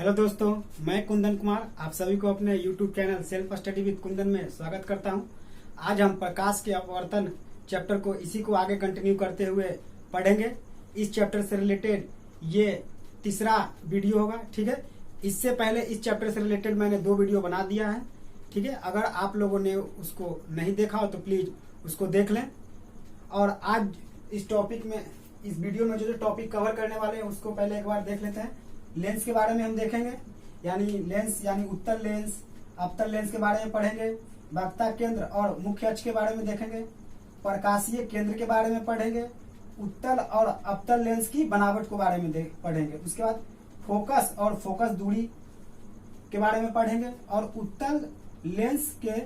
Hello दोस्तों, मैं कुंदन कुमार आप सभी को अपने YouTube channel self study with Kundan में स्वागत करता हूं। आज हम प्रकाश के अपवर्तन चैप्टर को इसी को आगे कंटिन्यू करते हुए पढ़ेंगे। इस चैप्टर से रिलेटेड ये तीसरा वीडियो होगा, ठीक है। इससे पहले इस चैप्टर से रिलेटेड मैंने 2 वीडियो बना दिया है, ठीक है। अगर आप लोगों ने उसको नहीं देखा हो तो प्लीज उसको देख लें। और आज इस टॉपिक में, इस वीडियो में जो टॉपिक कवर करने वाले हैं उसको पहले एक बार देख लेते हैं। लेंस के बारे में हम देखेंगे, यानी लेंस यानी उत्तल लेंस, अवतल लेंस के बारे में पढ़ेंगे। वक्रता केंद्र और मुख्य अक्ष के बारे में देखेंगे। प्रकाशीय केंद्र के बारे में पढ़ेंगे। उत्तल और अवतल लेंस की बनावट के बारे में पढ़ेंगे। उसके बाद फोकस और फोकस दूरी के बारे में पढ़ेंगे और उत्तल लेंस के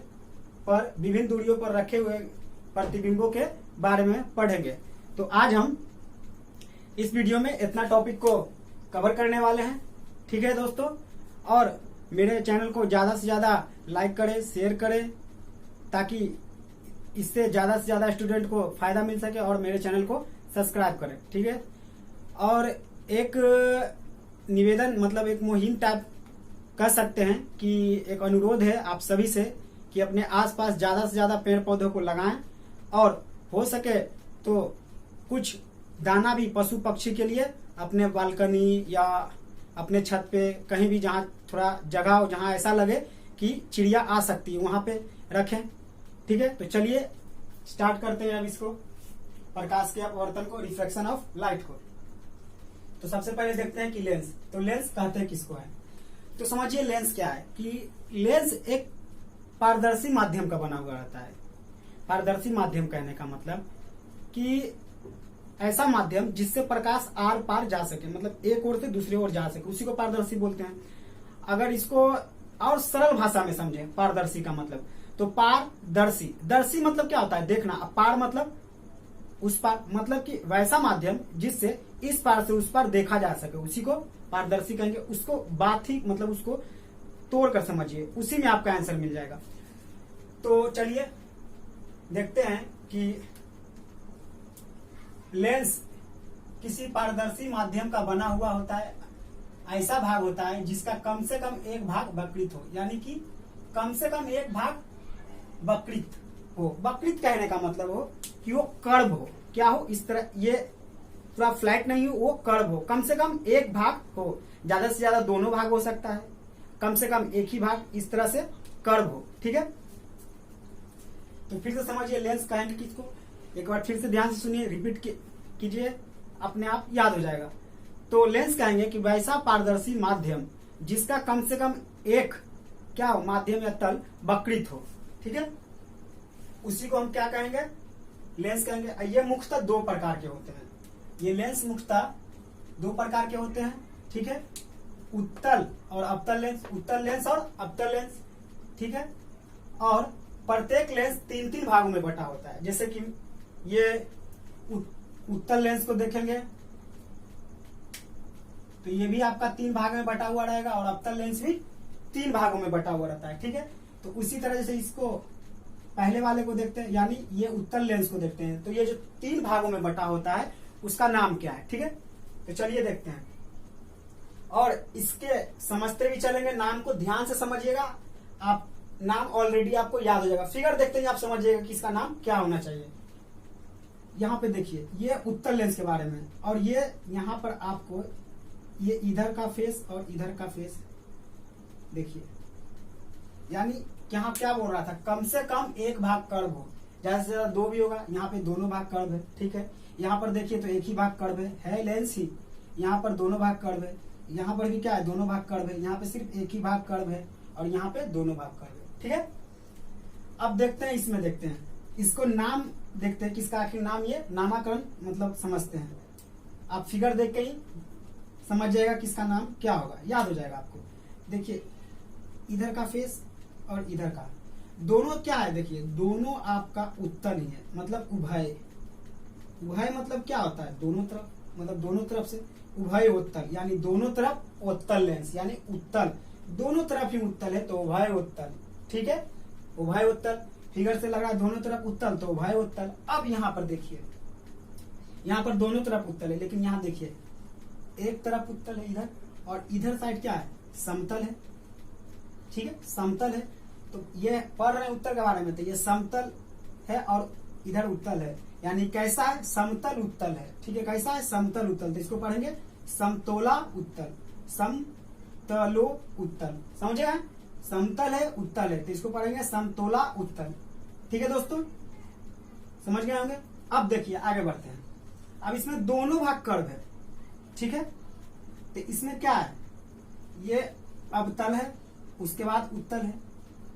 पर विभिन्न दूरियों पर रखे हुए प्रतिबिंबों के बारे में पढ़ेंगे। तो आज हम इस वीडियो में इतना टॉपिक को कवर करने वाले हैं, ठीक है दोस्तों। और मेरे चैनल को ज्यादा से ज्यादा लाइक करें, शेयर करें, ताकि इससे ज्यादा से ज्यादा स्टूडेंट को फायदा मिल सके, और मेरे चैनल को सब्सक्राइब करें, ठीक है। और एक निवेदन, मतलब एक मुहिम टाइप कर सकते हैं कि एक अनुरोध है आप सभी से कि अपने आसपास ज्यादा से ज्यादा पेड़ पौधों को लगाएं, और हो सके तो कुछ दाना भी पशु पक्षी के लिए अपने बालकनी या अपने छत पे, कहीं भी जहाँ थोड़ा जगह हो, जहाँ ऐसा लगे कि चिड़िया आ सकती है, वहां पे रखें, ठीक है। तो चलिए स्टार्ट करते हैं अब इसको, प्रकाश के अपवर्तन को, रिफ्रैक्शन ऑफ लाइट को। तो सबसे पहले देखते हैं कि लेंस, तो लेंस कहते हैं किसको है। तो समझिए लेंस क्या है कि लेंस एक पारदर्शी माध्यम का बना हुआ रहता है। पारदर्शी माध्यम कहने का मतलब कि ऐसा माध्यम जिससे प्रकाश आर पार जा सके, मतलब एक ओर से दूसरी ओर जा सके, उसी को पारदर्शी बोलते हैं। अगर इसको और सरल भाषा में समझे पारदर्शी का मतलब, तो पारदर्शी, दर्शी मतलब क्या होता है, देखना। पार मतलब उस पार, मतलब कि वैसा माध्यम जिससे इस पार से उस पार देखा जा सके, उसी को पारदर्शी कहेंगे। उसको बात ही, मतलब उसको तोड़ कर समझिए, उसी में आपका आंसर मिल जाएगा। तो चलिए देखते हैं कि लेंस किसी पारदर्शी माध्यम का बना हुआ होता है। ऐसा भाग होता है जिसका कम से कम एक भाग वक्रित हो, यानी कि कम से कम एक भाग वक्रित हो। वक्रित कहने का मतलब हो कि वो कर्व हो, क्या हो, इस तरह, ये पूरा फ्लैट नहीं हो, वो कर्व हो। कम से कम एक भाग हो, ज्यादा से ज्यादा दोनों भाग हो सकता है, कम से कम एक ही भाग इस तरह से कर्व हो, ठीक है। तो फिर से समझिए लेंस कहेंगे किसको, एक बार फिर से ध्यान से सुनिए, रिपीट कीजिए, अपने आप याद हो जाएगा। तो लेंस कहेंगे कि वैसा पारदर्शी माध्यम जिसका कम से कम एक क्या हो, माध्यम या तल वक्रित हो, ठीक है, उसी को हम क्या कहेंगे, लेंस कहेंगे। ये मुख्यतः 2 प्रकार के होते हैं। ये लेंस मुख्यतः 2 प्रकार के होते हैं, ठीक है, उत्तल और अवतल लेंस, उत्तल लेंस और अवतल लेंस, ठीक है। और प्रत्येक लेंस 3-3 भागों में बटा होता है। जैसे कि ये उत्तल लेंस को देखेंगे तो ये भी आपका 3 भाग में बटा हुआ रहेगा, और अवतल लेंस भी 3 भागों में बटा हुआ रहता है, ठीक है। तो उसी तरह जैसे इसको पहले वाले को देखते हैं, यानी ये उत्तल लेंस को देखते हैं, तो ये जो 3 भागों में बटा होता है उसका नाम क्या है, ठीक है। तो चलिए देखते हैं, और इसके समझते भी चलेंगे। नाम को ध्यान से समझिएगा, आप नाम ऑलरेडी आपको याद हो जाएगा। फिगर देखते हैं आप समझ जाइएगा कि इसका नाम क्या होना चाहिए। यहाँ पे देखिए, ये उत्तल लेंस के बारे में, और ये यहाँ पर आपको ये इधर का फेस और इधर का फेस देखिए, यानी यहाँ क्या बोल रहा था, कम से कम एक भाग कर्व हो, ज्यादा से ज्यादा 2 भी होगा। यहाँ पे दोनों भाग कर्व है, ठीक है। यहाँ पर देखिए तो एक ही भाग कर्व है लेंस ही। यहाँ पर दोनों भाग कर्व है, यहाँ पर भी क्या है, दोनों भाग कर्व है। यहाँ पे सिर्फ एक ही भाग कर्व है, और यहाँ पे दोनों भाग कर्व है, ठीक है। अब देखते हैं, इसमें देखते हैं, इसको नाम देखते हैं, किसका आखिर नाम, ये नामकरण मतलब समझते हैं। आप फिगर देख के ही समझ जाएगा किसका नाम क्या होगा, याद हो जाएगा आपको। देखिए इधर का फेस और इधर का, दोनों क्या है, देखिए दोनों आपका उत्तल ही है, मतलब उभय। उभय मतलब क्या होता है, दोनों तरफ, मतलब दोनों तरफ से उभय उत्तल, यानी दोनों तरफ उत्तल लेंस, यानी उत्तल, दोनों तरफ ही उत्तल है तो उभय उत्तल, ठीक है। उभय उत्तल फिगर से लग रहा है दोनों तरफ उत्तल, तो उभय उत्तल। अब यहाँ पर देखिए, यहाँ पर दोनों तरफ उत्तल है, लेकिन यहाँ देखिए एक तरफ उत्तल है इधर, और इधर साइड क्या है, समतल है, ठीक है, समतल है। तो ये पढ़ रहे हैं उत्तल के बारे में, तो ये समतल है और इधर उत्तल है, यानी कैसा है, समतल उत्तल है, ठीक है, कैसा है, समतल उत्तल। तो इसको पढ़ेंगे समतोला उत्तल, समतलो उत्तल, समझे, समतल है उत्तल है, तो इसको पढ़ेंगे समतोला उत्तल, ठीक है दोस्तों, समझ गए होंगे। अब देखिए आगे बढ़ते हैं। अब इसमें दोनों भाग कर्व है, ठीक है, तो इसमें क्या है, ये अवतल है, उसके बाद उत्तल है,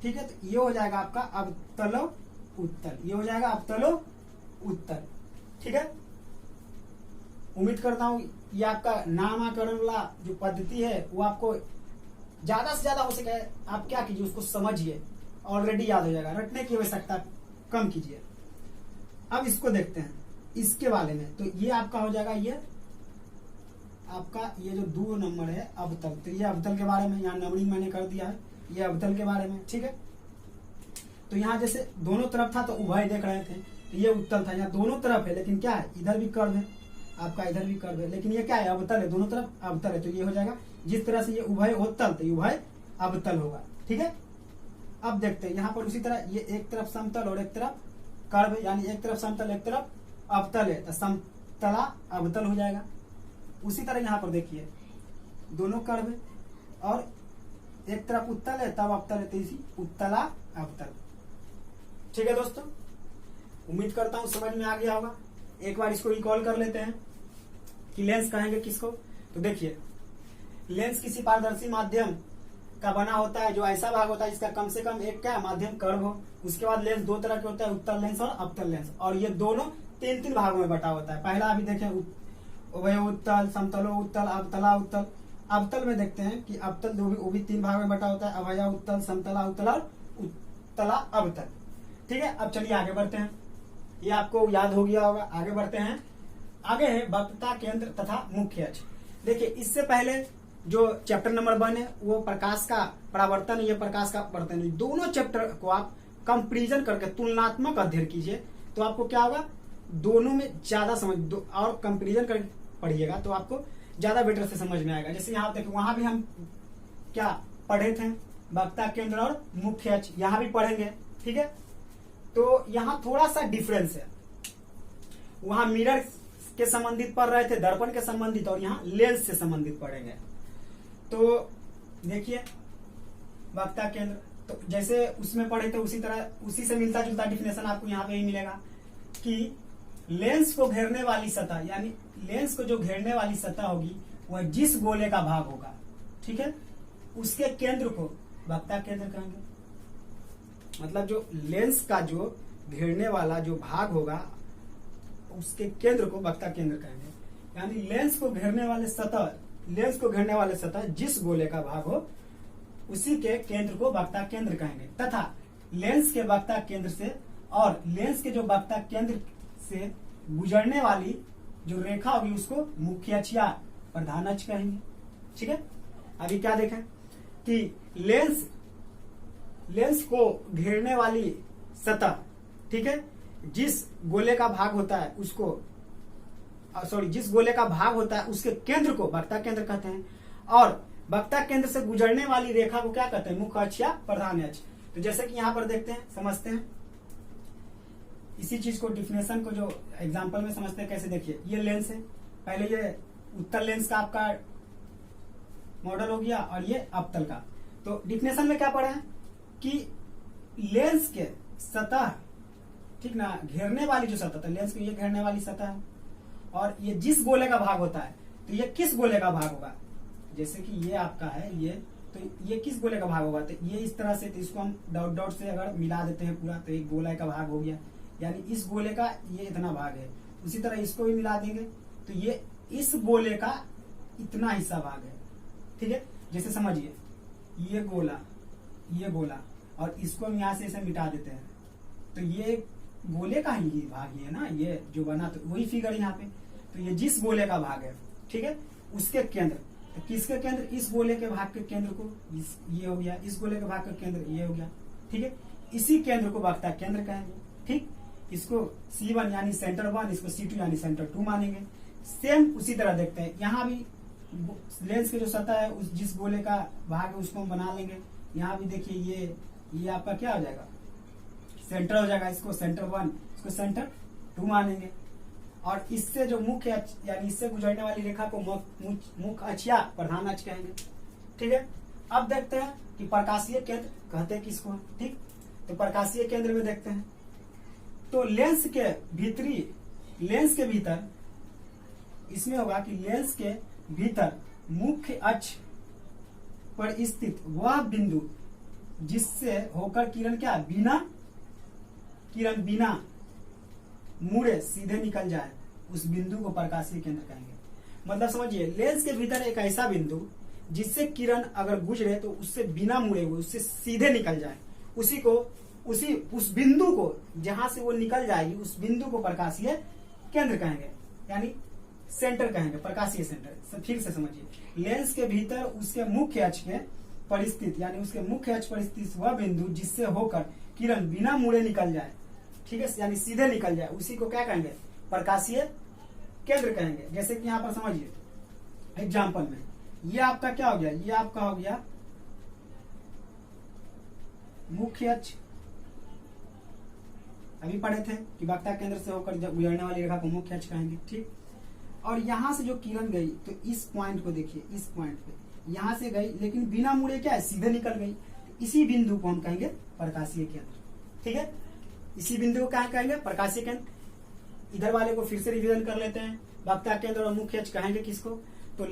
ठीक है, तो ये हो जाएगा आपका अवतलो उत्तल, ये हो जाएगा अवतलो उत्तल, ठीक है। उम्मीद करता हूं ये आपका नामकरण वाला जो पद्धति है वो आपको ज्यादा से ज्यादा हो सके आप क्या कीजिए, उसको समझिए, ऑलरेडी याद हो जाएगा, रटने की आवश्यकता कम कीजिए। अब इसको देखते हैं इसके बारे में, तो ये आपका हो जाएगा, ये आपका ये जो 2 नंबर है अवतल, तो ये अवतल के बारे में यहाँ नंबरिंग मैंने कर दिया है, ये अवतल के बारे में, ठीक है। तो यहाँ जैसे दोनों तरफ था तो उभय देख रहे थे, तो ये उत्तल था, यहाँ दोनों तरफ है, लेकिन क्या है, इधर भी कर्व है आपका, इधर भी कर्व है, लेकिन ये क्या है, अवतल है, दोनों तरफ अवतल है, तो ये हो जाएगा जिस तरह से ये उभय उत्तल, तो ये उभय अवतल होगा, ठीक है। अब देखते हैं यहाँ पर उसी तरह ये एक तरफ समतल और एक तरफ कर्व है, यानी एक तरफ समतल एक तरफ अवतल है, तो समतला अवतल हो जाएगा। उसी तरह यहाँ पर देखिए दोनों कर्व है और एक तरफ उत्तल है तब अवतल है, तो इसी उत्तला अवतल, ठीक है दोस्तों। उम्मीद करता हूं समझ में आ गया होगा। एक बार इसको रिकॉल कर लेते हैं कि लेंस कहेंगे किसको। तो देखिए लेंस किसी पारदर्शी माध्यम का बना होता है, जो ऐसा भाग होता है जिसका कम से कम एक क्या माध्यम कर्व हो। उसके बाद लेंस 2 तरह के होता है, उत्तल लेंस और अवतल लेंस, और ये दोनों 3 भागों में बटा होता है। पहला अभी देखें उभय उत्तल, समतलो उत्तल, अवतला उत्तल। अवतल में देखते हैं कि अवतल वो भी 3 भाग में बटा होता है, अभया उत्तल, समतला उत्तल और उत्तला अवतल, ठीक है। अब चलिए आगे बढ़ते हैं, ये आपको याद हो गया होगा। आगे बढ़ते हैं, आगे है वक्रता केंद्र तथा मुख्य अक्ष। देखिए इससे पहले जो चैप्टर नंबर 1 है वो प्रकाश का परावर्तन, ये प्रकाश का अपवर्तन, दोनों चैप्टर को आप कंपैरिजन करके तुलनात्मक अध्ययन कीजिए, तो आपको क्या होगा, दोनों में ज्यादा समझ और कंपैरिजन करके पढ़िएगा तो आपको ज्यादा बेटर से समझ में आएगा। जैसे यहाँ देखिए वहां भी हम क्या पढ़े थे, वक्रता केंद्र और मुख्य अक्ष, यहाँ भी पढ़ेंगे, ठीक है। तो यहाँ थोड़ा सा डिफरेंस है, वहां मिरर के संबंधित पढ़ रहे थे, दर्पण के संबंधित, और यहाँ लेंस से संबंधित पढ़ेंगे। तो देखिए वक्रता केंद्र, तो जैसे उसमें पढ़े थे उसी तरह उसी से मिलता जुलता डिफिनेशन आपको यहाँ पे ही मिलेगा कि लेंस को घेरने वाली सतह, यानी लेंस को जो घेरने वाली सतह होगी वह जिस गोले का भाग होगा, ठीक है, उसके केंद्र को वक्रता केंद्र कहेंगे। मतलब जो लेंस का जो घेरने वाला जो भाग होगा उसके केंद्र को वक्रता केंद्र कहेंगे। यानी लेंस को घेरने वाले सतह जिस गोले का भाग हो उसी के केंद्र को वक्रता केंद्र कहेंगे, तथा लेंस के वक्रता केंद्र से और लेंस के जो वक्रता केंद्र से गुजरने वाली जो रेखा होगी उसको मुख्य अक्ष या प्रधान अक्ष कहेंगे, ठीक है। अभी क्या देखें कि लेंस को घेरने वाली सतह, ठीक है, जिस गोले का भाग होता है उसको जिस गोले का भाग होता है उसके केंद्र को वक्रता केंद्र कहते हैं, और वक्रता केंद्र से गुजरने वाली रेखा को क्या कहते हैं, मुख्य अक्ष या प्रधान अक्ष। तो जैसे कि यहाँ पर देखते हैं, समझते हैं इसी चीज को, डिफिनेशन को जो एग्जांपल में समझते हैं कैसे। देखिए ये लेंस है, पहले ये उत्तल लेंस का आपका मॉडल हो गया और ये अवतल का। तो डिफिनेशन में क्या पढ़ा है कि लेंस के सतह, ठीक ना, घेरने वाली जो सतह है, लेंस को ये घेरने वाली सतह है, और ये जिस गोले का भाग होता है तो ये किस गोले का भाग होगा। जैसे कि ये आपका है ये, तो ये किस गोले का भाग होगा, तो ये इस तरह से, तो इसको हम डॉट डॉट से अगर मिला देते हैं पूरा तो एक गोले का भाग हो गया, यानी इस गोले का ये इतना भाग है। उसी तरह इसको भी मिला देंगे तो ये इस गोले का इतना हिस्सा भाग है, ठीक है। जैसे समझिए ये गोला और इसको हम यहाँ से इसे मिटा देते हैं तो ये गोले का ही भाग ही है ना, ये जो बना, तो वही फिगर यहाँ पे। तो ये जिस गोले का भाग है, ठीक है, उसके केंद्र, तो किसके केंद्र, इस गोले के भाग के केंद्र को ये हो गया, इस गोले के भाग का केंद्र ये हो गया, ठीक है। इसी केंद्र को वक्रता केंद्र कहेंगे, ठीक। इसको C1 यानी सेंटर 1, इसको C2 यानी सेंटर 2 मानेंगे। सेम उसी तरह देखते हैं, यहाँ भी लेंस की जो सतह है उस जिस गोले का भाग है उसको हम बना लेंगे। यहाँ भी देखिए ये आपका क्या हो जाएगा, सेंटर हो जाएगा। इसको सेंटर 1, इसको सेंटर 2 मानेंगे। और इससे जो मुख्य अक्ष यानी इससे गुजरने वाली रेखा को मुख्य अक्ष या प्रधान अक्ष कहेंगे। ठीक है, अब देखते हैं कि प्रकाशीय केंद्र कहते हैं किसको। ठीक, तो प्रकाशीय केंद्र में देखते हैं तो लेंस के भीतर इसमें होगा कि लेंस के भीतर मुख्य अक्ष पर स्थित वह बिंदु जिससे होकर किरण बिना मुड़े सीधे निकल जाए, उस बिंदु को प्रकाशीय केंद्र कहेंगे। मतलब समझिए, लेंस के भीतर एक ऐसा बिंदु जिससे किरण अगर गुजरे तो उससे बिना मुड़े हुए उससे सीधे निकल जाए, उस बिंदु को जहां से वो निकल जाएगी उस बिंदु को प्रकाशीय केंद्र कहेंगे, यानी सेंटर कहेंगे, प्रकाशीय सेंटर। फिर से समझिए, लेंस के भीतर उसके मुख्य अक्ष के परिस्थित यानी उसके मुख्य अक्ष पर स्थित वह बिंदु जिससे होकर किरण बिना मुड़े निकल जाए, ठीक है, यानी सीधे निकल जाए, उसी को क्या कहेंगे, प्रकाशीय केंद्र कहेंगे। जैसे कि यहाँ पर समझिए एग्जाम्पल में ये आपका क्या हो गया, ये आपका हो गया मुख्य अक्ष। अभी पढ़े थे कि वक्ता केंद्र से होकर गुजरने वाली रेखा को मुख्य अक्ष कहेंगे। ठीक, और यहां से जो किरण गई तो इस पॉइंट को देखिए, इस पॉइंट पे यहां से गई लेकिन बिना मुड़े क्या है, सीधे निकल गई। तो इसी बिंदु को हम कहेंगे प्रकाशीय केंद्र। ठीक है, इसी बिंदु को क्या कहेंगे, प्रकाशीय केंद्र। इधर वाले को फिर से रिवीजन कर लेते हैं। वक्ता केंद्र और मुख्य अक्ष कहेंगे किसको, तो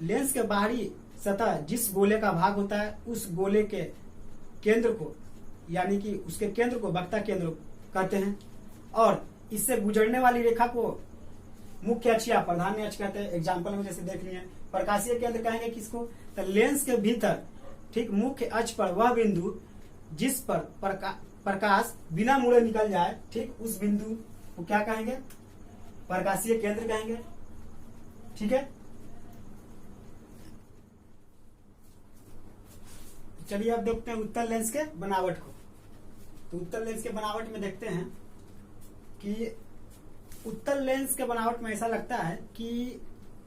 लेंस के बाहरी सतह जिस गोले का भाग होता है उस गोले के केंद्र को यानी कि उसके केंद्र को वक्ता केंद्र कहते हैं। और इससे गुजरने वाली रेखा को मुख्य अक्ष या प्रधान अक्ष कहते हैं। एग्जाम्पल में जैसे देख लिए, प्रकाशीय केंद्र कहेंगे किसको, तो लेंस के भीतर ठीक मुख्य अक्ष पर वह बिंदु जिस पर प्रकाश बिना मुड़े निकल जाए, ठीक उस बिंदु को क्या कहेंगे, प्रकाशीय केंद्र कहेंगे। ठीक है, चलिए अब देखते हैं उत्तल लेंस के बनावट को। तो उत्तल लेंस के बनावट में देखते हैं कि उत्तल लेंस के बनावट में ऐसा लगता है कि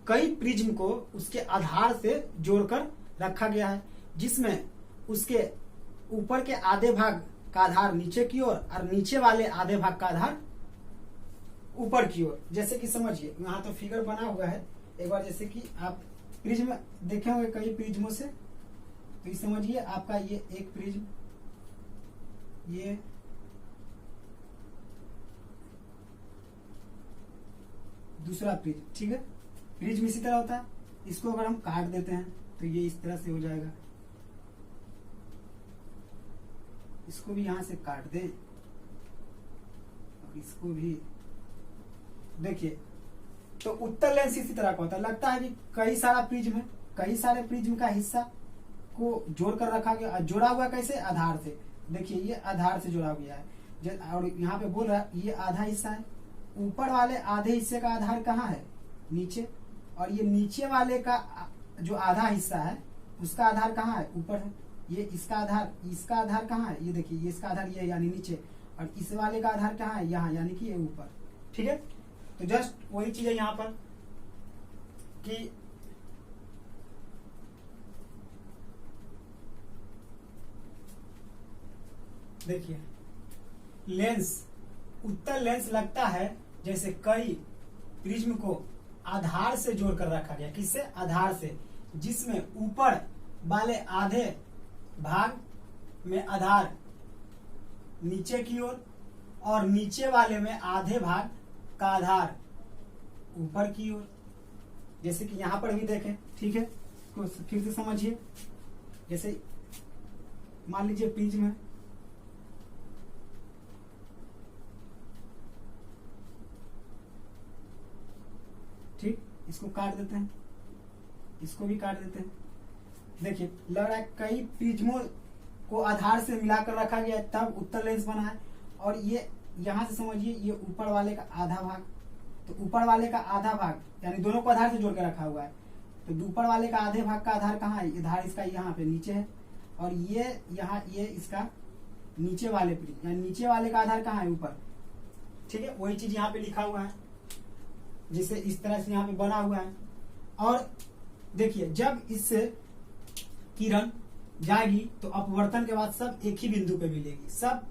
कई प्रिज्म को उसके आधार से जोड़कर रखा गया है, जिसमें उसके ऊपर के आधे भाग का आधार नीचे की ओर और नीचे वाले आधे भाग का आधार ऊपर की ओर। जैसे कि समझिए, यहाँ तो फिगर बना हुआ है एक बार, जैसे कि आप प्रिज्म देखे होंगे कई प्रिज्मों से, तो समझिए आपका ये एक प्रिज्म, ये दूसरा प्रिज्म। ठीक है, प्रिज्म इसी तरह होता है। इसको अगर हम काट देते हैं तो ये इस तरह से हो जाएगा। इसको भी यहां से काट दें और इसको भी देखिए, तो उत्तल लेंस इसी तरह का होता है। लगता है कि कई सारा प्रिज्म है, कई सारे प्रिज्म का हिस्सा को जोड़ कर रखा गया। जोड़ा हुआ कैसे, आधार से। देखिए ये आधार से जुड़ा गया है और यहाँ पे बोल रहा है ये आधा हिस्सा है। ऊपर वाले आधे हिस्से का आधार कहाँ है, नीचे। और ये नीचे वाले का जो आधा हिस्सा है उसका आधार कहाँ है, ऊपर है। ये इसका आधार कहाँ है, ये देखिए ये इसका आधार ये यानी नीचे, और इस वाले का आधार कहाँ है, यहाँ यानी कि ये ऊपर। ठीक है, तो जस्ट वही चीज है यहाँ पर कि देखिए लेंस, उत्तल लेंस लगता है जैसे कई प्रिज्म को आधार से जोड़कर रखा गया। किससे, आधार से, जिसमें ऊपर वाले आधे भाग में आधार नीचे की ओर और नीचे वाले में आधे भाग का आधार ऊपर की ओर। जैसे कि यहां पर भी देखें। ठीक है, तो फिर से समझिए, जैसे मान लीजिए प्रिज्म है, ठीक, इसको काट देते हैं, इसको भी काट देते हैं। देखिए लग रहा है कई प्रिज्मों को आधार से मिलाकर रखा गया तब उत्तल लेंस बना है। और ये यहां से समझिए ये ऊपर वाले का आधा भाग, तो ऊपर वाले का आधा भाग यानी दोनों को आधार से जोड़ के रखा हुआ है। तो ऊपर वाले का आधे भाग का आधार कहाँ है, आधार इसका यहाँ पे नीचे है। और ये यहाँ ये इसका नीचे वाले प्रिज्म यानी नीचे वाले का आधार कहाँ है, ऊपर। ठीक है, वही चीज यहाँ पे लिखा हुआ है। जिसे इस तरह से यहाँ पे बना हुआ है। और देखिए जब इससे किरण जाएगी तो अपवर्तन के बाद सब एक ही बिंदु पे मिलेगी, सब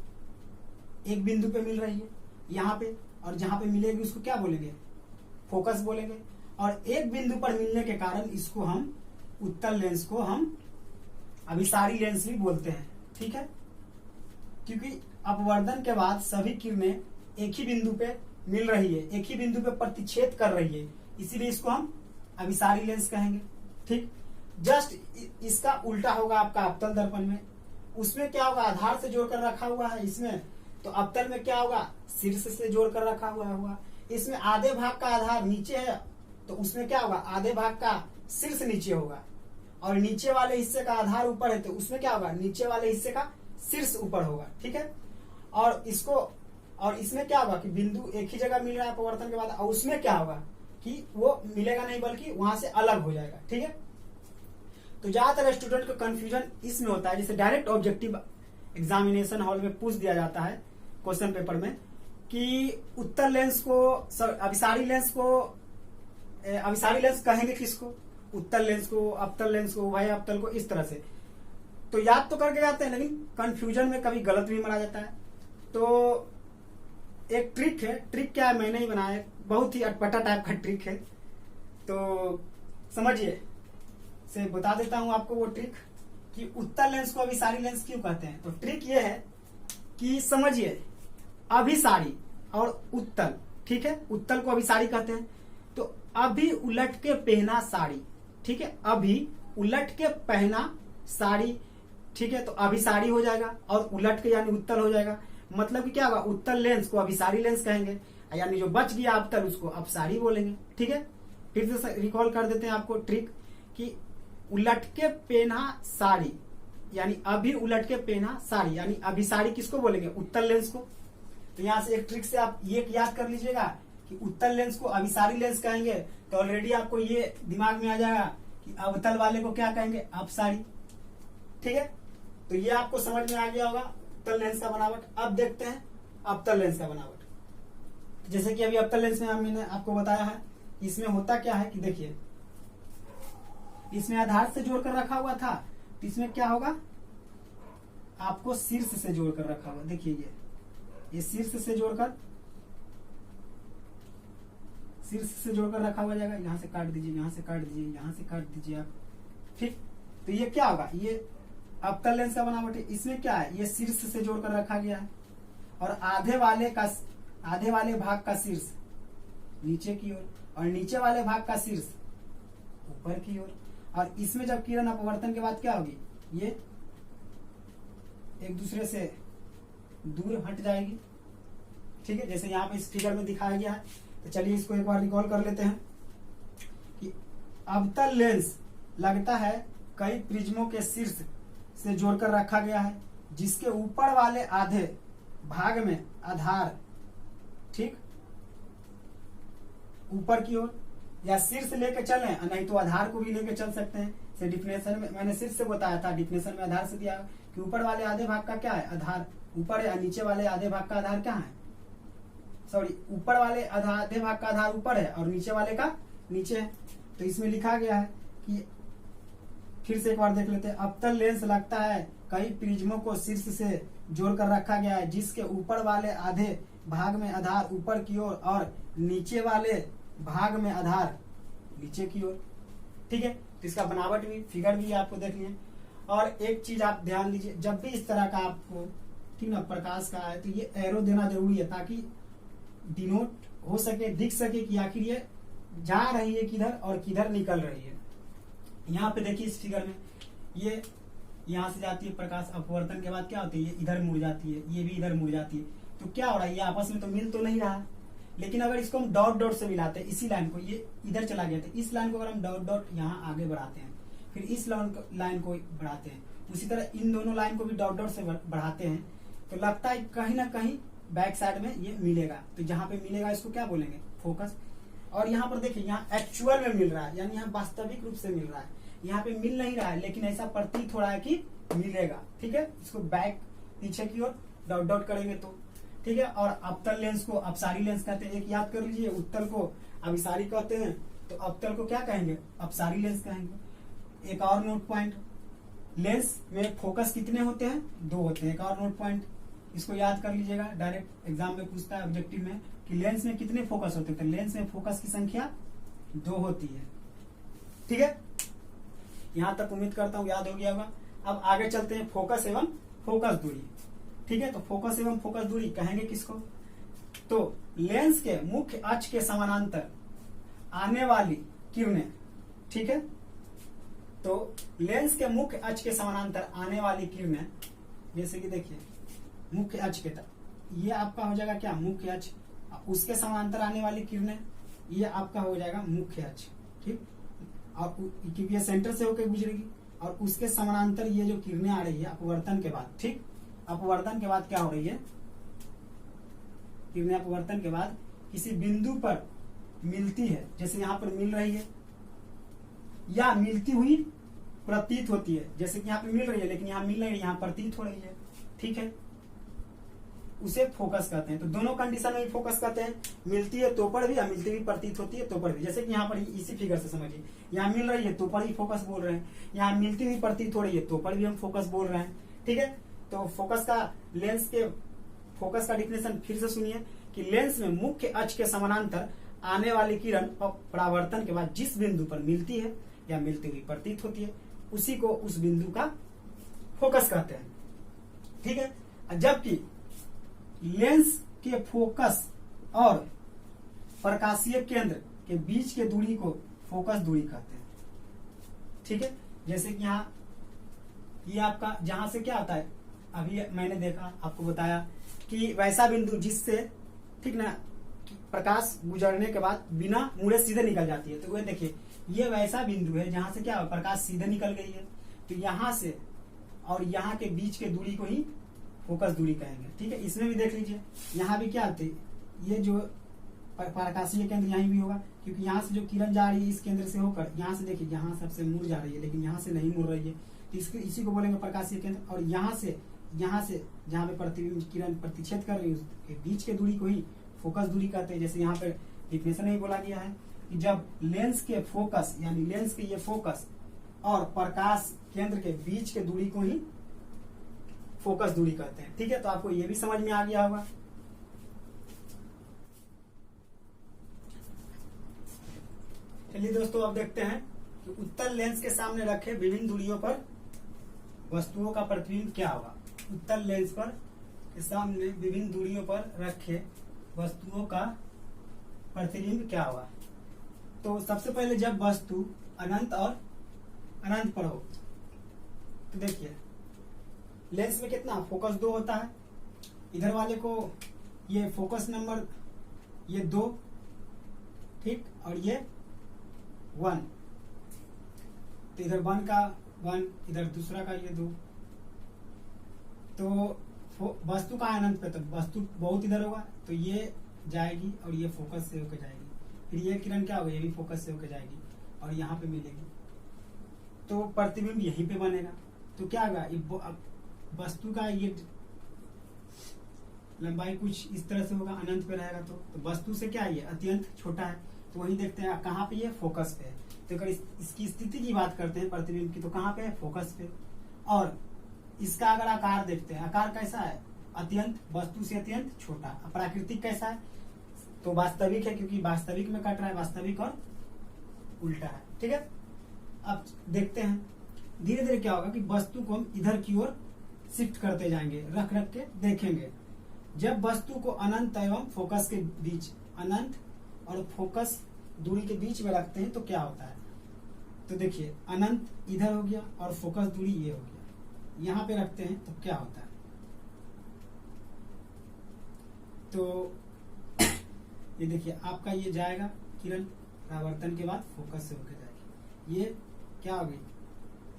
एक बिंदु पे मिल रही है यहाँ पे, और जहां पे मिलेगी उसको क्या बोलेंगे, फोकस बोलेंगे। और एक बिंदु पर मिलने के कारण इसको हम उत्तल लेंस को हम अभिसारी लेंस भी बोलते हैं, ठीक है। क्योंकि अपवर्तन के बाद सभी किरणें एक ही बिंदु पे मिल रही है, एक ही बिंदु पे प्रतिच्छेद कर रही है, इसीलिए इसको हम अभिसारी लेंस कहेंगे, ठीक। जस्ट इसका उल्टा होगा आपका अवतल दर्पण में। उसमें क्या होगा, आधार से जोड़कर रखा हुआ है इसमें, तो अवतल में क्या होगा, शीर्ष से जोड़कर रखा हुआ होगा। इसमें आधे भाग का आधार नीचे है, तो उसमें क्या होगा, आधे भाग का शीर्ष नीचे होगा, और नीचे वाले हिस्से का आधार ऊपर है, तो उसमें क्या होगा, नीचे वाले हिस्से का शीर्ष ऊपर होगा, ठीक है। और इसमें क्या होगा कि बिंदु एक ही जगह मिल रहा है अपवर्तन के बाद, और उसमें क्या होगा कि वो मिलेगा नहीं बल्कि वहां से अलग हो जाएगा, ठीक है। तो ज्यादातर स्टूडेंट को कंफ्यूजन इसमें होता है, जैसे डायरेक्ट ऑब्जेक्टिव एग्जामिनेशन हॉल में पूछ दिया जाता है क्वेश्चन पेपर में कि उत्तल लेंस को अभिसारी लेंस कहेंगे किसको, उत्तल लेंस को, अवतल लेंस को, उभय अवतल को, इस तरह से। तो याद तो करके जाते हैं, लेकिन कंफ्यूजन में कभी गलत भी मारा जाता है। तो एक ट्रिक है, ट्रिक क्या है मैंने ही बनाया, बहुत ही अटपटा टाइप का ट्रिक है, तो समझिए, से बता देता हूं आपको वो ट्रिक कि उत्तल लेंस को अभिसारी लेंस क्यों कहते हैं। तो ट्रिक ये है कि समझिए, अभिसारी और उत्तल, ठीक है, उत्तल को अभिसारी कहते हैं। तो अभी उलट के पहना साड़ी, ठीक है, अभी उलट के पहना साड़ी, ठीक है, तो अभिसारी हो जाएगा, और उलट के यानी उत्तल हो जाएगा। मतलब कि क्या होगा, उत्तल लेंस को अभिसारी लेंस कहेंगे, यानी जो बच गया अवतल उसको अपसारी बोलेंगे, ठीक है। फिर से रिकॉल कर देते हैं आपको ट्रिक कि उलट के पहना साड़ी, यानी अभी उलट के पहना साड़ी, यानी अभिसारी किसको बोलेंगे, उत्तल लेंस को। तो यहाँ से एक ट्रिक से आप ये याद कर लीजिएगा कि उत्तल लेंस को अभिसारी लेंस कहेंगे, तो ऑलरेडी आपको ये दिमाग में आ जाएगा कि अवतल वाले को क्या कहेंगे, अपसारी, ठीक है। तो ये आपको समझ में आ गया होगा उत्तल लेंस का बनावट। अब देखते हैं अवतल लेंस का बनावट। जैसे कि अभी अवतल लेंस में मैंने आपको बताया है, इसमें होता क्या है कि देखिए, इसमें आधार से जोड़कर रखा हुआ था, तो इसमें क्या होगा, आपको शीर्ष से जोड़कर रखा हुआ, देखिए ये शीर्ष से जोड़कर रखा हुआ जाएगा। यहाँ से काट दीजिए, यहाँ से काट दीजिए, यहाँ से काट दीजिए आप, ठीक। तो ये क्या होगा, ये अवतल लेंस का बनावट है। इसमें क्या है, ये शीर्ष से जोड़कर रखा गया है, और आधे वाले भाग का शीर्ष नीचे की ओर, और नीचे वाले भाग का शीर्ष ऊपर की ओर। और इसमें जब किरण अपवर्तन के बाद क्या होगी, ये एक दूसरे से दूर हट जाएगी, ठीक है, जैसे यहाँ पे इस फिगर में दिखाया गया है। तो चलिए इसको एक बार रिकॉल कर लेते हैं कि अवतल लेंस लगता है कई प्रिज्मों के शीर्ष से जोड़कर रखा गया है, जिसके ऊपर वाले आधे भाग में आधार, ठीक, ऊपर की ओर या शीर्ष लेके चलें, नहीं तो आधार को भी लेके चल सकते हैं। से डिफिनेशन में मैंने शीर्ष से बताया था, डिफिनेशन में आधार से दिया कि ऊपर वाले आधे भाग का क्या है, आधार ऊपर है, नीचे वाले आधे भाग का आधार क्या है, सॉरी, ऊपर वाले आधे भाग का आधार ऊपर है और नीचे वाले का नीचे है। तो इसमें लिखा गया है कि, फिर से एक बार देख लेते हैं, अवतल लेंस लगता है कई प्रिज्मों को शीर्ष से जोड़कर रखा गया है, जिसके ऊपर वाले आधे भाग में आधार ऊपर की ओर और नीचे वाले भाग में आधार नीचे की ओर, ठीक है। तो इसका बनावट भी, फिगर भी आपको देखनी है। और एक चीज आप ध्यान दीजिए, जब भी इस तरह का आपको, ठीक ना, प्रकाश का है, तो ये एरो देना जरूरी है, ताकि डिनोट हो सके, दिख सके कि आखिर ये जा रही है किधर और किधर निकल रही है। यहाँ पे देखिए इस फिगर में, ये यहाँ से जाती है प्रकाश, अपवर्तन के बाद क्या होती है, ये इधर मुड़ जाती है, ये भी इधर मुड़ जाती है। तो क्या हो रहा है, ये आपस में तो मिल तो नहीं रहा है, लेकिन अगर इसको हम डॉट डॉट से मिलाते हैं, इसी लाइन को, ये इधर चला गया था, इस लाइन को अगर हम डॉट डॉट यहाँ आगे बढ़ाते हैं, फिर इस लाइन को बढ़ाते हैं, उसी तरह इन दोनों लाइन को भी डॉट डॉट से बढ़ाते हैं, तो लगता है कहीं ना कहीं बैक साइड में ये मिलेगा। तो जहां पे मिलेगा इसको क्या बोलेंगे, फोकस। और यहाँ पर देखिए, यहाँ एक्चुअल में मिल रहा है, यानी यहाँ वास्तविक रूप से मिल रहा है, यहाँ पे मिल नहीं रहा है, लेकिन ऐसा प्रतीत हो रहा है कि मिलेगा, ठीक है। इसको बैक पीछे की ओर डॉट डॉट करेंगे तो ठीक है। और अवतल लेंस को अपसारी लेंस कहते हैं। एक याद कर लीजिए, उत्तल को अभिसारी कहते हैं, तो अवतल को क्या कहेंगे, अपसारी लेंस कहेंगे। एक और नोट पॉइंट, लेंस में फोकस कितने होते हैं, 2 होते हैं। एक और नोट पॉइंट, इसको याद कर लीजिएगा, डायरेक्ट एग्जाम में पूछता है ऑब्जेक्टिव में कि लेंस में कितने फोकस होते हैं, तो लेंस में फोकस की संख्या 2 होती है। ठीक है, यहां तक उम्मीद करता हूं याद हो गया होगा। अब आगे चलते हैं, फोकस एवं फोकस दूरी। ठीक है, तो फोकस एवं फोकस दूरी कहेंगे किसको, तो लेंस के मुख्य अक्ष के समानांतर आने वाली किरणें। ठीक है, तो लेंस के मुख्य अक्ष के समानांतर आने वाली किरणें, जैसे कि देखिए मुख्य अक्ष के तरफ, ये आपका हो जाएगा क्या, मुख्य अक्ष। उसके समानांतर आने वाली किरणें, ये आपका हो जाएगा मुख्य अक्ष। ठीक, और क्योंकि ये सेंटर से होकर गुजरेगी, और उसके समानांतर ये जो किरणें आ रही है अपवर्तन के बाद। ठीक, अपवर्तन के बाद क्या हो रही है, किरणें अपवर्तन के बाद किसी बिंदु पर मिलती है, जैसे यहाँ पर मिल रही है, या मिलती हुई प्रतीत होती है, जैसे कि यहाँ पे मिल रही है लेकिन यहाँ मिल नहीं रही, यहाँ प्रतीत हो रही है। ठीक है, उसे फोकस कहते हैं। तो दोनों कंडीशन में फोकस कहते हैं, मिलती है तो पर भी, मिलती हुई प्रतीत होती है तो पर भी। जैसे कि यहाँ पर इसी फिगर से समझिए, यहाँ मिल रही है तो पर ही फोकस बोल रहे हैं, यहाँ मिलती हुई प्रतीत हो रही है तो पर भी हम फोकस बोल रहे हैं। ठीक है, तो फोकस का, लेंस के फोकस का डिफिनेशन फिर से सुनिए कि लेंस में मुख्य अक्ष के समानांतर आने वाली किरण परावर्तन के बाद जिस बिंदु पर मिलती है या मिलती हुई प्रतीत होती है, उसी को उस बिंदु का फोकस कहते हैं। ठीक है, जबकि लेंस के फोकस और प्रकाशीय केंद्र के बीच के दूरी को फोकस दूरी कहते हैं। ठीक है, जैसे कि यहाँ ये आपका जहां से क्या आता है, अभी मैंने देखा, आपको बताया कि वैसा बिंदु जिससे, ठीक ना, प्रकाश गुजरने के बाद बिना मुड़े सीधे निकल जाती है। तो वह देखिए, ये वैसा बिंदु है जहां से क्या प्रकाश सीधे निकल गई है, तो यहां से और यहाँ के बीच के दूरी को ही फोकस दूरी कहेंगे। ठीक है, इसमें भी देख लीजिए, यहाँ भी क्या आते, ये जो प्रकाशीय केंद्र यहीं भी होगा, क्योंकि यहाँ से जो किरण जा रही है इस केंद्र से होकर, यहाँ से देखिए यहाँ सबसे मुड़ जा रही है, लेकिन यहाँ से नहीं मुड़ रही है, तो इसको इसी को बोलेंगे प्रकाशीय केंद्र। और यहाँ से जहाँ पे प्रतिबिंब किरण प्रतिच्छेद कर रही है उसके बीच के दूरी को ही फोकस दूरी कहते हैं। जैसे यहाँ पे डिफिनेशन में बोला गया है कि जब लेंस के फोकस, यानी लेंस के ये फोकस और प्रकाश केंद्र के बीच के दूरी को ही फोकस दूरी कहते हैं। ठीक है, तो आपको ये भी समझ में आ गया होगा। चलिए दोस्तों, अब देखते हैं कि उत्तल लेंस के सामने रखे विभिन्न दूरियों पर वस्तुओं का प्रतिबिंब क्या होगा। उत्तल लेंस पर के सामने विभिन्न दूरियों पर रखे वस्तुओं का प्रतिबिंब क्या होगा। तो सबसे पहले जब वस्तु अनंत और अनंत पर हो, तो देखिए लेंस में कितना फोकस 2 होता है, इधर वाले को ये फोकस नंबर ये 2, ठीक, और ये 1, तो इधर 1 का 1, इधर दूसरा का ये 2। तो वस्तु का अनंत पे, तो वस्तु बहुत इधर होगा, तो ये जाएगी और ये फोकस से होकर जाएगी, फिर ये किरण क्या होगी, ये भी फोकस से होकर जाएगी और यहाँ पे मिलेगी, तो प्रतिबिंब यहीं पे बनेगा। तो क्या होगा, वस्तु का ये लंबाई कुछ इस तरह से होगा, अनंत पे रहेगा, तो वस्तु से क्या ये अत्यंत छोटा है। तो वही देखते हैं कहाँ पे, ये फोकस पे है। तो अगर इसकी स्थिति की बात करते हैं प्रतिबिंब की, तो कहाँ पे है, फोकस पे। और इसका अगर आकार देखते हैं, आकार कैसा है, अत्यंत, वस्तु से अत्यंत छोटा। प्राकृतिक कैसा है, तो वास्तविक है, क्योंकि वास्तविक में कट रहा है, वास्तविक और उल्टा है। ठीक है, अब देखते हैं धीरे धीरे क्या होगा कि वस्तु को हम इधर की ओर शिफ्ट करते जाएंगे, रख रख के देखेंगे। जब वस्तु को अनंत एवं फोकस के बीच, अनंत और फोकस दूरी के बीच में रखते हैं तो क्या होता है, तो देखिए अनंत इधर हो गया और फोकस दूरी ये हो गया, यहाँ पे रखते हैं तो क्या होता है, तो ये देखिए आपका ये जाएगा किरण, परावर्तन के बाद फोकस से होकर जाएगी, ये क्या हो गई।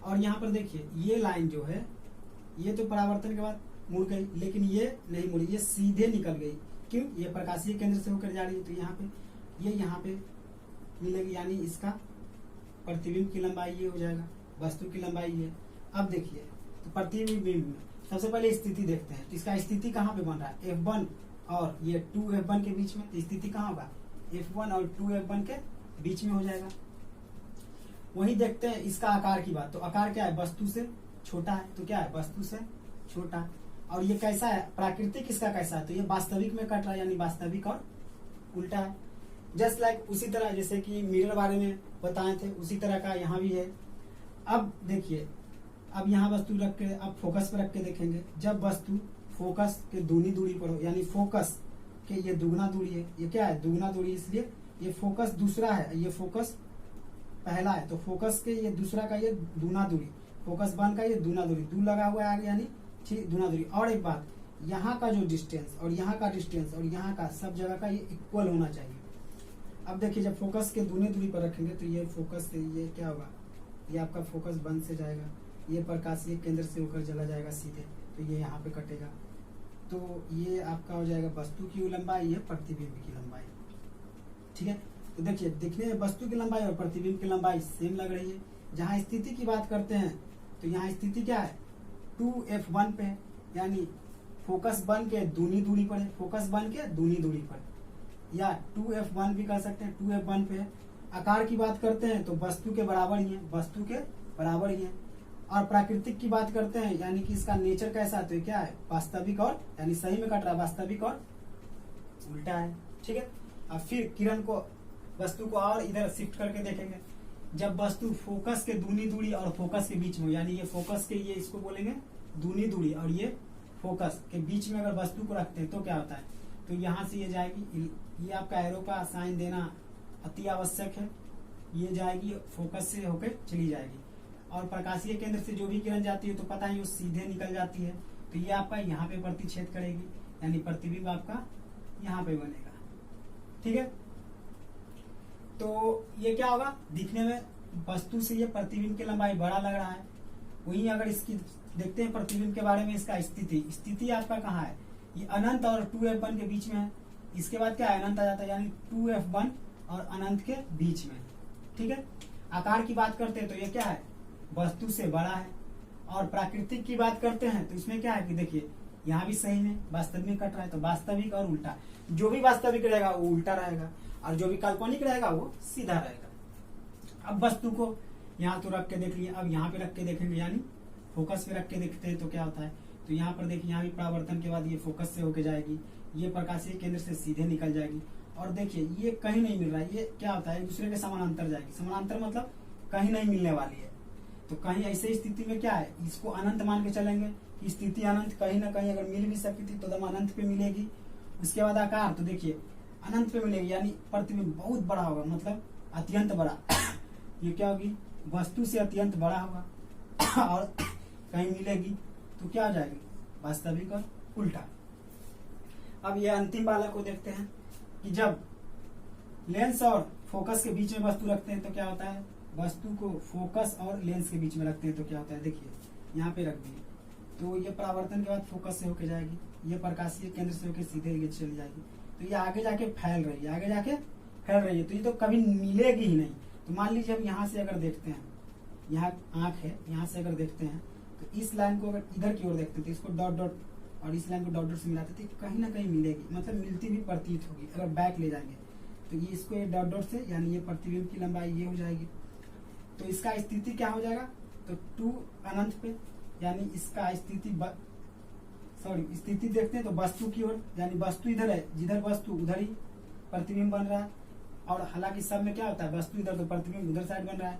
और यहाँ पर देखिए ये लाइन जो है, ये तो परावर्तन के बाद मुड़ गई, लेकिन ये नहीं मुड़ी, ये सीधे निकल गई। क्यों, ये प्रकाशीय केंद्र से होकर जा रही है, तो यहाँ पे ये यहाँ पे मिलेगी, यानी इसका प्रतिबिंब की लंबाई ये हो जाएगा, वस्तु की लंबाई ये। अब देखिए तो प्रतिबिंब में सबसे पहले स्थिति देखते हैं, तो इसका स्थिति कहाँ पे बन रहा है, F1 और ये 2F1 के बीच में, तो स्थिति कहाँ होगा, F1 और 2F1 के बीच में हो जाएगा। वही देखते हैं इसका आकार की बात, तो आकार क्या है, वस्तु से छोटा है, तो क्या है, वस्तु से छोटा। और ये कैसा है, प्राकृतिक इसका कैसा है, तो ये वास्तविक में कट रहा है, यानी वास्तविक और उल्टा है। जस्ट लाइक उसी तरह जैसे कि मिरर बारे में बताए थे, उसी तरह का यहाँ भी है। अब देखिए, अब यहाँ वस्तु रख के अब फोकस पर रख के देखेंगे, जब वस्तु फोकस के दूनी दूरी पर हो, यानी फोकस के ये दुगना दूरी है, ये क्या है, दुगना दूरी, इसलिए ये फोकस दूसरा है, ये फोकस पहला है, तो फोकस के ये दूसरा का ये दूना दूरी, फोकस 1 का ये दूना दूरी, दू लगा हुआ है आगे, यानी दूना दूरी। और एक बात, यहाँ का जो डिस्टेंस और यहाँ का डिस्टेंस और यहाँ का सब जगह का ये इक्वल होना चाहिए। अब देखिए, जब फोकस के दूनी दूरी पर रखेंगे तो ये फोकस से ये क्या होगा, ये आपका फोकस 1 से जाएगा, ये प्रकाशीय केंद्र से होकर चला जाएगा सीधे, तो ये यहाँ पे कटेगा, तो ये आपका हो जाएगा वस्तु की लंबाई, ये प्रतिबिंब की लंबाई। ठीक है, तो देखिए, दिखने में वस्तु की लंबाई और प्रतिबिंब की लंबाई सेम लग रही है। जहाँ स्थिति की बात करते हैं तो यहाँ स्थिति क्या है, 2F1 पे, यानी फोकस 1 के दूनी दूरी पर है, फोकस 1 के दूनी दूरी पर, या 2F1 भी कह सकते हैं, 2F1 पे है। आकार की बात करते हैं तो वस्तु के बराबर ही है, वस्तु के बराबर ही है। और प्राकृतिक की बात करते हैं, यानी कि इसका नेचर कैसा, तो ये क्या है, वास्तविक और, यानी सही में कट रहा है, वास्तविक और उल्टा है। ठीक है, अब फिर किरण को, वस्तु को और इधर शिफ्ट करके देखेंगे, जब वस्तु फोकस के दूनी दूरी और फोकस के बीच में, यानी ये फोकस के, ये इसको बोलेंगे दूनी दूरी, और ये फोकस के बीच में अगर वस्तु को रखते हैं तो क्या होता है, तो यहाँ से ये जाएगी, ये आपका एरो का साइन देना अति आवश्यक है, ये जाएगी फोकस से होकर चली जाएगी। और प्रकाशीय केंद्र से जो भी किरण जाती है तो पता ही वो सीधे निकल जाती है, तो ये आपका यहाँ पे प्रतिच्छेद करेगी, यानी प्रतिबिंब आपका यहाँ पे बनेगा। ठीक है, तो ये क्या होगा, दिखने में वस्तु से ये प्रतिबिंब की लंबाई बड़ा लग रहा है। वहीं अगर इसकी देखते हैं प्रतिबिंब के बारे में, इसका स्थिति, स्थिति आपका कहाँ है, ये अनंत और 2F1 के बीच में है। इसके बाद क्या है, अनंत आ जाता है, यानी 2F1 और अनंत के बीच में। ठीक है, आकार की बात करते हैं तो ये क्या है, वस्तु से बड़ा है। और प्राकृतिक की बात करते हैं तो इसमें क्या है कि देखिए, यहाँ भी सही में वास्तविक कट रहा है, तो वास्तविक और उल्टा, जो भी वास्तविक रहेगा वो उल्टा रहेगा, और जो भी काल्पनिक रहेगा वो सीधा रहेगा। अब वस्तु को यहाँ तो रख के देख लिया, अब यहाँ पे रख के देखेंगे, यानी फोकस पे रख के देखते हैं तो क्या होता है, तो यहाँ पर देखिए, यहाँ भी परावर्तन के बाद ये फोकस से होके जाएगी, ये प्रकाशीय केंद्र से सीधे निकल जाएगी। और देखिए, ये कहीं नहीं मिल रहा है, ये क्या होता है, एक दूसरे के समानांतर जाएगी, समानांतर मतलब कहीं नहीं मिलने वाली है। तो कहीं ऐसे स्थिति में क्या है, इसको अनंत मान के चलेंगे कि स्थिति अनंत, कहीं ना कहीं अगर मिल भी सकती थी तो दम अनंत पे मिलेगी। उसके बाद आकार, तो देखिए अनंत पे मिलेगी, यानी प्रतिबिंब बहुत बड़ा होगा, मतलब अत्यंत बड़ा। ये क्या होगी, वस्तु से अत्यंत बड़ा होगा और कहीं मिलेगी तो क्या हो जाएगी, वास्तविक और उल्टा। अब ये अंतिम वाला को देखते हैं कि जब लेंस और फोकस के बीच में वस्तु रखते हैं तो क्या होता है, वस्तु को फोकस और लेंस के बीच में रखते हैं तो क्या होता है, देखिए यहाँ पे रख दिए, तो ये परावर्तन के बाद फोकस से होके जाएगी, ये प्रकाशीय केंद्र से होकर सीधे ये चली जाएगी, तो ये आगे जाके फैल रही है, आगे जाके फैल रही है, तो ये तो कभी मिलेगी ही नहीं। तो मान लीजिए हम यहाँ से अगर देखते हैं, यहाँ आंख है, यहाँ से अगर देखते हैं तो इस लाइन को अगर इधर की ओर देखते तो इसको डॉट डॉट और इस लाइन को डॉट डॉट से मिलाते तो कहीं ना कहीं मिलेगी, मतलब मिलती भी प्रतीत होगी। अगर बैक ले जाएंगे तो ये इसको ये डॉट डॉट से, यानी ये प्रतिबिंब की लंबाई ये हो जाएगी, तो इसका स्थिति क्या हो जाएगा, तो 2 अनंत पे, यानी इसका स्थिति स्थिति देखते हैं तो वस्तु की ओर, यानी वस्तु इधर है, जिधर वस्तु उधर ही प्रतिबिंब बन रहा है। और हालांकि सब में क्या होता है, वस्तु इधर तो प्रतिबिंब उधर साइड बन रहा है,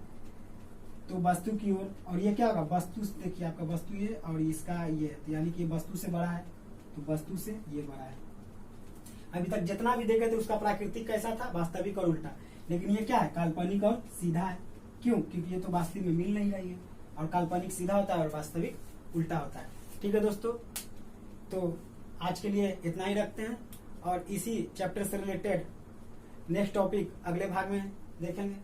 तो वस्तु की ओर। और ये क्या होगा, वस्तु देखिए आपका वस्तु ये और इसका ये, तो यानी कि वस्तु से बड़ा है, तो वस्तु से ये बड़ा है। अभी तक जितना भी देखे थे उसका प्राकृतिक कैसा था, वास्तविक और उल्टा, लेकिन ये क्या है, काल्पनिक और सीधा है। क्यों, क्योंकि ये तो वास्तविक में मिल नहीं रही है, और काल्पनिक सीधा होता है और वास्तविक उल्टा होता है। ठीक है दोस्तों, तो आज के लिए इतना ही रखते हैं, और इसी चैप्टर से रिलेटेड नेक्स्ट टॉपिक अगले भाग में देखेंगे।